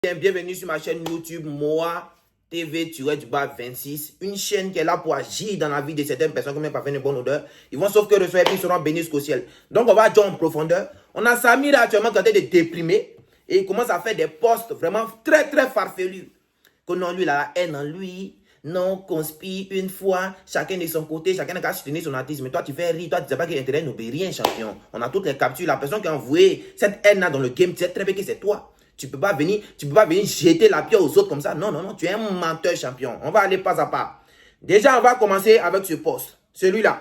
Bienvenue sur ma chaîne YouTube Moa TV-26, une chaîne qui est là pour agir dans la vie de certaines personnes qui n'ont pas fait une bonne odeur. Ils vont sauf que recevoir et ils seront bénis jusqu'au ciel. Donc on va aller en profondeur. On a Samira actuellement qui est en train de déprimer et il commence à faire des posts vraiment très farfelus. Que non, lui il a la haine en lui. Non, conspire une fois, chacun de son côté, chacun n'a qu'à soutenir son artiste. Mais toi, tu fais rire, toi, tu ne sais pas que l'intérêt n'obéit rien, champion. On a toutes les captures. La personne qui a envoyé cette haine-là dans le game, tu sais très bien que c'est toi. Tu ne peux pas venir jeter la pierre aux autres comme ça. Non, tu es un menteur, champion. On va aller pas à pas. Déjà, on va commencer avec ce post. Celui-là.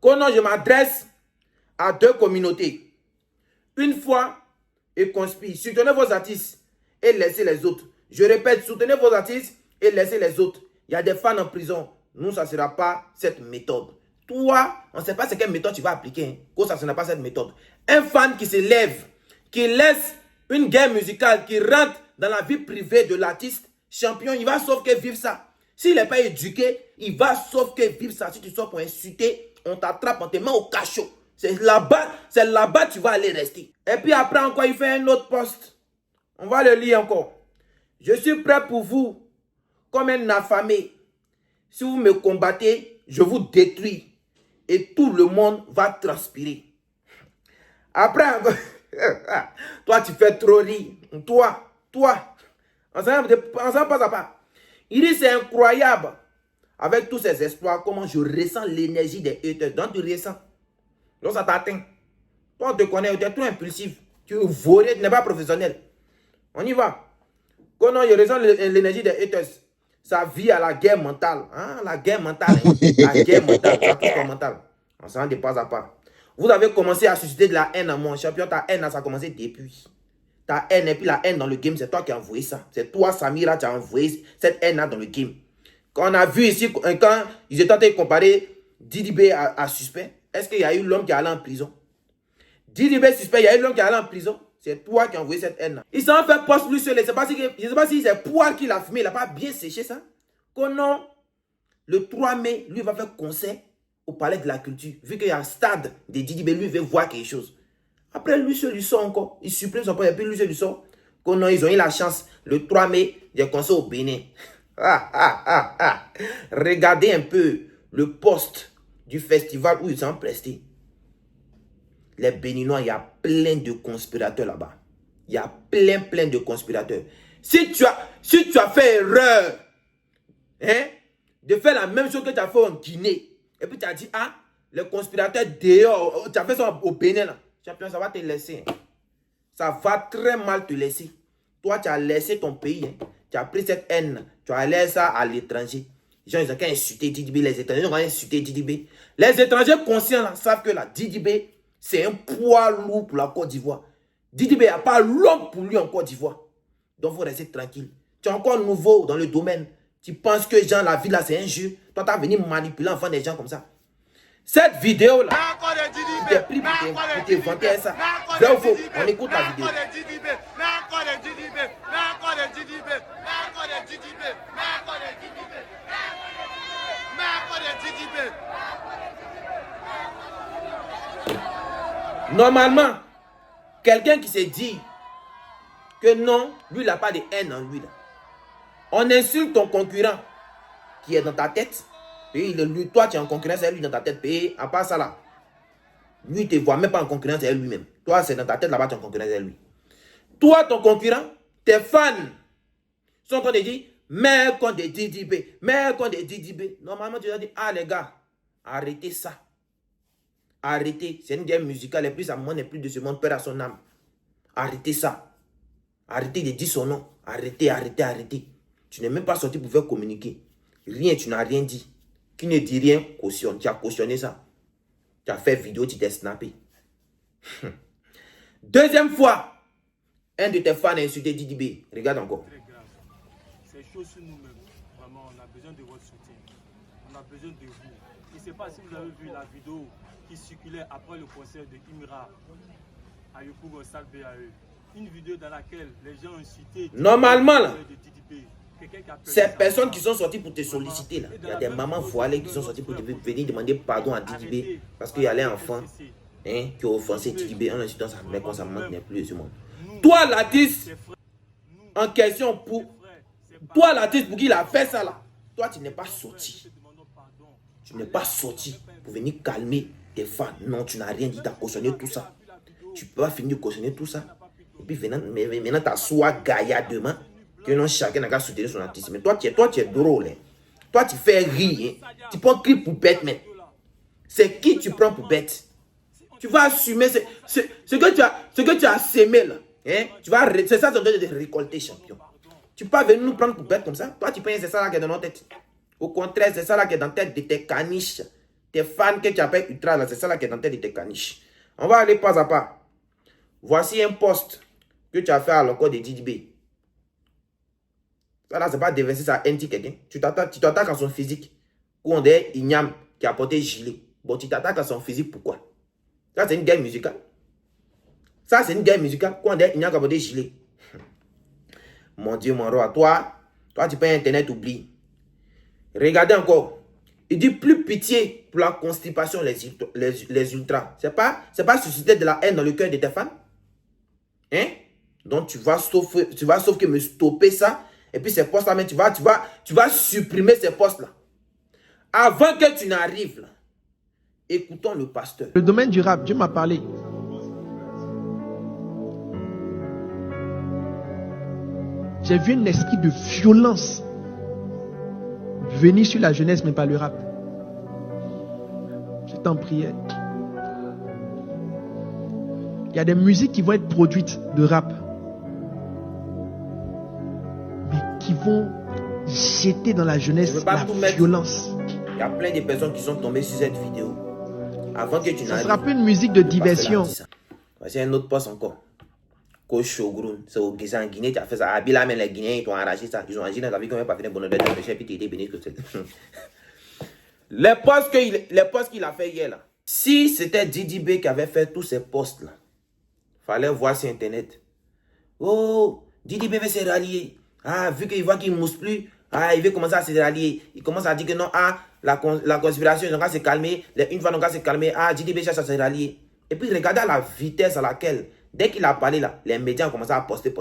Quand je m'adresse à deux communautés. Une fois, et conspire. Soutenez vos artistes et laissez les autres. Je répète, soutenez vos artistes et laissez les autres. Il y a des fans en prison. Nous, ça ne sera pas cette méthode. Toi, on ne sait pas quelle méthode tu vas appliquer. Ça ne sera pas cette méthode. Un fan qui se lève, qui laisse une guerre musicale, qui rentre dans la vie privée de l'artiste, champion, il va sauf que vivre ça. S'il n'est pas éduqué, il va sauf que vivre ça. Si tu sors pour insulter, on t'attrape, on te met au cachot. C'est là-bas tu vas aller rester. Et puis après encore, il fait un autre post. On va le lire encore. Je suis prêt pour vous, comme un affamé. Si vous me combattez, je vous détruis. Et tout le monde va transpirer. Après, toi, tu fais trop rire. Toi. On s'en passe à pas. Il dit, c'est incroyable. Avec tous ces espoirs, comment je ressens l'énergie des haters. Donc, tu ressens. Donc, ça t'atteint. Toi, on te connaît, tu es trop impulsif. Tu es volé, tu n'es pas professionnel. On y va. Comment je ressens l'énergie des haters. Ça vit à la guerre mentale. Hein? La guerre mentale. Hein? La guerre mentale. Ça touche mental. On s'en dit pas à pas. Vous avez commencé à susciter de la haine en moi. Champion, ta haine, ça a commencé depuis. Ta haine et puis la haine dans le game, c'est toi qui as envoyé ça. C'est toi, Samira, qui as envoyé cette haine-là dans le game. Quand on a vu ici, quand ils étaient en train de comparer Didi B à suspect, est-ce qu'il y a eu l'homme qui est allé en prison? Didi B suspect, il y a eu l'homme qui est allé en prison. C'est toi qui as envoyé cette haine-là. Il s'en fait poste plus seul. Je ne sais pas si c'est poil qu'il a fumé. Il n'a pas bien séché ça. Qu'on le 3 mai, lui va faire concert au Palais de la Culture. Vu qu'il y a un stade de Didi B, lui veut voir quelque chose. Après, lui seul, il sort encore. Il supprime son poste et puis lui seul, il sort. Qu'on ils ont eu la chance le 3 mai des concerts au Bénin. Regardez un peu le poste du festival où ils sont prestés. Les Béninois, il y a plein de conspirateurs là-bas. Il y a plein de conspirateurs. Si tu as fait erreur, hein, de faire la même chose que tu as fait en Guinée, et puis tu as dit, ah, les conspirateurs dehors, tu as fait ça au Bénin, là. Champion, ça va te laisser. Hein. Ça va très mal te laisser. Toi, tu as laissé ton pays. Hein. Tu as pris cette haine. Tu as laissé ça à l'étranger. Les gens, ils ont qu'à insulter Didi B. Les étrangers ont insulté Didi B. Les étrangers conscients là, savent que la Didi B, c'est un poids lourd pour la Côte d'Ivoire. Didi B, il n'y a pas l'homme pour lui en Côte d'Ivoire. Donc, il faut rester tranquille. Tu es encore nouveau dans le domaine. Tu penses que genre, la vie là, c'est un jeu. Toi, tu as venu manipuler enfant des gens comme ça. Cette vidéo-là, tu t'es pris pour te vanter ça. Vrai ou faux? On écoute la vidéo. Normalement, quelqu'un qui se dit que non, lui, il n'a pas de haine en lui. Là. On insulte ton concurrent qui est dans ta tête. Et lui, toi, tu es en concurrence avec lui dans ta tête. Et à part ça là, lui, il ne te voit même pas en concurrence avec lui-même. Toi, c'est dans ta tête là-bas, tu es en concurrence avec lui. Toi, ton concurrent, tes fans sont en train de dire, mais quand des Didi B, mais quand des Didi B. Normalement, tu dois dire, ah les gars, arrêtez ça. Arrêtez. C'est une guerre musicale. Et puis, ça n'est plus de ce monde, perd à son âme. Arrêtez ça. Arrêtez de dire son nom. Arrêtez. Tu n'es même pas sorti pour faire communiquer. Rien, tu n'as rien dit. Qui ne dit rien, cautionne. Tu as cautionné ça. Tu as fait vidéo, tu t'es snappé. Deuxième fois, un de tes fans a insulté Didi B. Regarde encore. C'est chaud sur nous-mêmes. Vraiment, on a besoin de votre soutien. On a besoin de vous. Je ne sais pas si vous avez vu la vidéo qui circulait après le concert de Imra à Yopougon Salle BAE. Une vidéo dans laquelle les gens ont incité. Normalement, là. Ces personnes qui sont sorties pour te solliciter, là, il y a des mamans voilées qui sont sorties pour venir demander pardon à Didi B parce qu'il y a les enfants hein, qui ont offensé Didi B en insultant sa mère quand sa maman n'est plus de ce monde. Toi, l'artiste, en question pour toi, l'artiste, pour qui il a fait ça là. Toi, tu n'es pas sorti. Tu n'es pas sorti pour venir calmer tes fans. Non, tu n'as rien dit, tu as cautionné tout ça. Tu peux pas finir de cautionner tout ça. Et puis maintenant, tu as soit gaillardement que non, chacun n'a qu'à soutenir son artiste. Mais toi, tu es drôle. Hein. Toi, tu fais rire. Hein. Tu prends qui pour bête, mais c'est qui tu prends pour bête? Tu vas assumer ce que tu as sémé là. Hein? C'est ça ton deuil de récolter, champion. Tu peux pas venir nous prendre pour bête comme ça. Toi, tu penses que c'est ça là qui est dans notre tête. Au contraire, c'est ça là qui est dans la tête de tes caniches. Tes fans que tu appelles ultra là, c'est ça là qui est dans la tête de tes caniches. On va aller pas à pas. Voici un post que tu as fait à l'encontre de Didi B. Ça là, c'est pas déverser ça à quelqu'un. Tu t'attaques à son physique. Ou on dit Ignam qui a porté gilet. Bon, tu t'attaques à son physique, pourquoi? Ça, c'est une guerre musicale. Ça, c'est une guerre musicale. Quand on dit Ignam qui a porté gilet. Mon Dieu, mon roi, toi, tu peux Internet, oublie. Regardez encore. Il dit plus pitié pour la constipation, les ultras. C'est pas susciter de la haine dans le cœur de tes fans. Hein? Donc, tu vas sauf que me stopper ça. Et puis, ces postes-là, mais tu vas supprimer ces postes-là. Avant que tu n'arrives là. Écoutons le pasteur. Le domaine du rap, Dieu m'a parlé. J'ai vu un esprit de violence venir sur la jeunesse, mais pas le rap. J'étais en prière. Il y a des musiques qui vont être produites de rap, mais qui vont jeter dans la jeunesse la violence. Il y a plein de personnes qui sont tombées sur cette vidéo. Avant que tu n'arrives. Ça sera plus une musique de diversion. Voici un autre poste encore. Shogun, c'est au Guinée, tu as fait ça. Abila, même les Guinéens, ils t'ont arraché ça. Ils ont agi dans ta vie comme un pas fait de bonheur de et puis tu étais béni que c'est. Les postes qu'il a fait hier là. Si c'était Didi B qui avait fait tous ces postes là, fallait voir sur internet. Oh, Didi B veut se rallier. Ah, vu qu'il voit qu'il ne mousse plus, ah, il veut commencer à se rallier. Il commence à dire que non, ah, la conspiration, on va se calmer. Une fois, on va se calmer. Ah, Didi B cherche à se rallier. Et puis, regardez la vitesse à laquelle, dès qu'il a parlé là, les médias ont commencé à poster.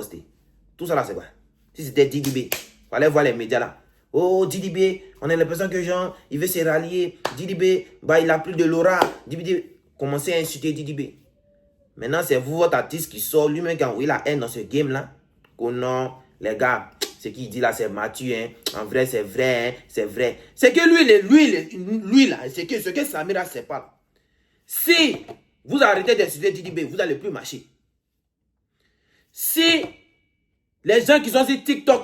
Tout ça là, c'est quoi? Si c'était Didi B, il fallait voir les médias là. Oh, Didi B, on a l'impression que Jean, il veut se rallier. Didi B, bah, il a plus de l'aura. Didi B, commencez à insulter Didi B. Maintenant, c'est vous, votre artiste, qui sort lui-même quand il a haine dans ce game-là. Que non, les gars, ce qu'il dit là, c'est mature. Hein. En vrai, c'est vrai. Hein. C'est vrai. C'est que lui là, ce que Samira sait pas. Si vous arrêtez d'insulter Didi B, vous n'allez plus marcher. Si les gens qui sont sur TikTok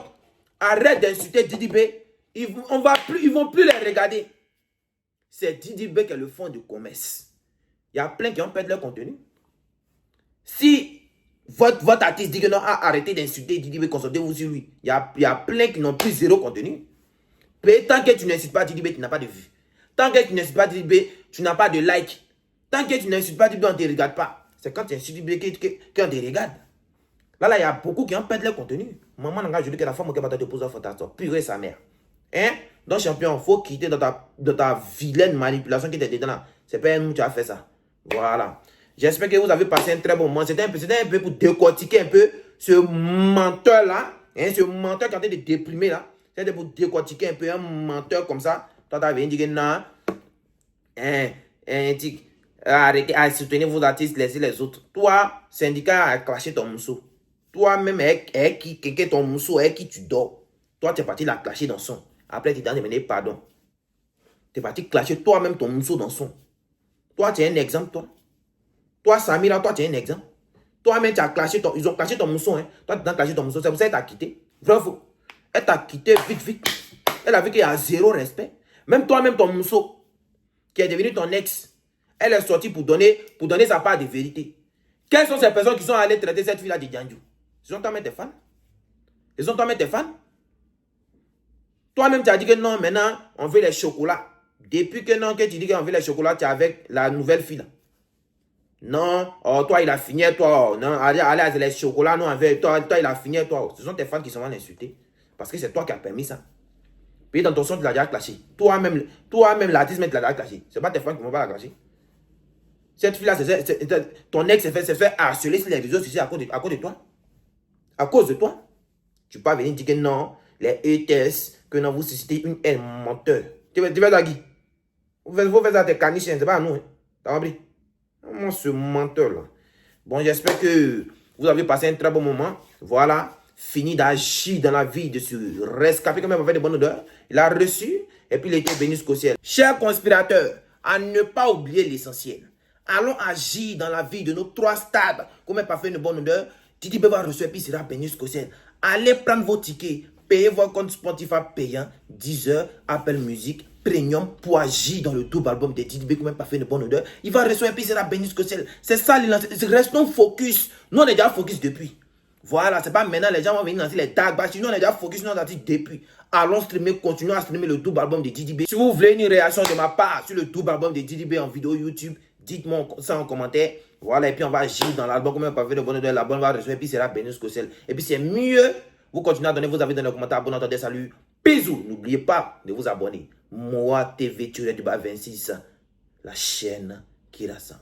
arrêtent d'insulter Didi B, ils vont plus les regarder. C'est Didi B qui est le fond du commerce. Il y a plein qui ont perdu leur contenu. Si votre artiste dit que non, arrêtez d'insulter Didi B, concentrez-vous sur lui. Il y a plein qui n'ont plus zéro contenu. Mais tant que tu n'insultes pas Didi B, tu n'as pas de vue. Tant que tu n'insultes pas Didi B, tu n'as pas de like. Tant que tu n'insultes pas Didi B, on ne te regarde pas. C'est quand tu insultes Didi B qu'on te regarde. Là, il y a beaucoup qui ont perdu leur contenu. Maman, je dis que la femme qui va te poser un fantasme, purée sa mère. Hein? Donc, champion, il faut quitter dans ta vilaine manipulation qui était dedans là. C'est pas nous qui a fait ça. Voilà. J'espère que vous avez passé un très bon moment. C'était un peu pour décortiquer un peu ce menteur-là. Hein, ce menteur qui est en train de déprimer là. C'était pour décortiquer un peu un menteur comme ça. Toi, tu avais dit que non. Arrêtez à soutenir vos artistes, laissez les autres. Toi, syndicat a clashé ton mousseau. Toi-même, quelqu'un ton mousseau, avec qui tu dors. Toi, tu es parti la clasher dans son. Après, tu t'en demandé pardon. Tu es parti clasher toi-même ton mousseau dans son. Toi, tu es un exemple, toi. Toi, Samira, toi, tu es un exemple. Toi-même, tu as clashé ils ont clashé ton mousseau. Hein. Toi, tu as clashé ton mousseau. C'est pour ça qu'elle t'a quitté. Vrai ou faux? Elle t'a quitté vite. Elle a vu qu'il y a zéro respect. Même toi-même, ton mousseau, qui est devenu ton ex, elle est sortie pour donner sa part de vérité. Quelles sont ces personnes qui sont allées traiter cette fille-là de Django? Ce sont toi-même tes fans? Ce sont toi-même tes fans? Toi-même, tu as dit que non, maintenant, on veut les chocolats. Depuis que non, que tu dis qu'on veut les chocolats, tu es avec la nouvelle fille là. Non, oh, toi, il a fini, toi. Non, allez, les chocolats, non, avec toi, il a fini, toi. Ce sont tes fans qui sont insultés. Parce que c'est toi qui as permis ça. Puis dans ton son, tu l'as déjà clashé. Toi-même, l'artiste, tu l'as déjà clashé. Ce n'est pas tes fans qui vont pas la clasher. Cette fille-là, ton ex s'est fait harceler sur les réseaux sociaux à cause de toi. À cause de toi. Tu peux pas venir dire que non, les ETS, que non, vous suscitez une haine menteur. Tu veux ça qui? Vous faites ça à tes canichiens, c'est pas à nous. Hein? T'as compris? Comment ce menteur-là? Bon, j'espère que vous avez passé un très bon moment. Voilà. Fini d'agir dans la vie de ce rescapé, comme il a fait de bonne odeur. Il a reçu, et puis il était béni jusqu'au ciel. Chers conspirateurs, à ne pas oublier l'essentiel. Allons agir dans la vie de nos 3 stades, comme il a fait de bonne odeur. Didi B va recevoir, et puis il sera béni jusqu'au ciel. Allez prendre vos tickets, payez vos comptes Spotify payants, 10 heures, Apple Music, Premium, pour agir dans le double album de Didi B, comme il a fait de bonne odeur. Il va recevoir, et puis il sera béni jusqu'au ciel. C'est ça, restons focus. Nous, on est déjà focus depuis. Voilà, c'est pas maintenant les gens vont venir lancer les tags. Sinon, on est déjà focus sur notre depuis. Allons streamer, continuons à streamer le double album de Didi B. Si vous voulez une réaction de ma part sur le double album de Didi B en vidéo YouTube, dites-moi ça en commentaire. Voilà, et puis on va agir dans l'album comme un pavé de bonheur. L'album va recevoir, et puis sera béni jusqu'au ciel. Et puis c'est mieux, vous continuez à donner vos avis dans les commentaires. Abonnez-vous, des saluts. Bisous. N'oubliez pas de vous abonner. Moa TV, tu es du bas 26, la chaîne qui rassemble.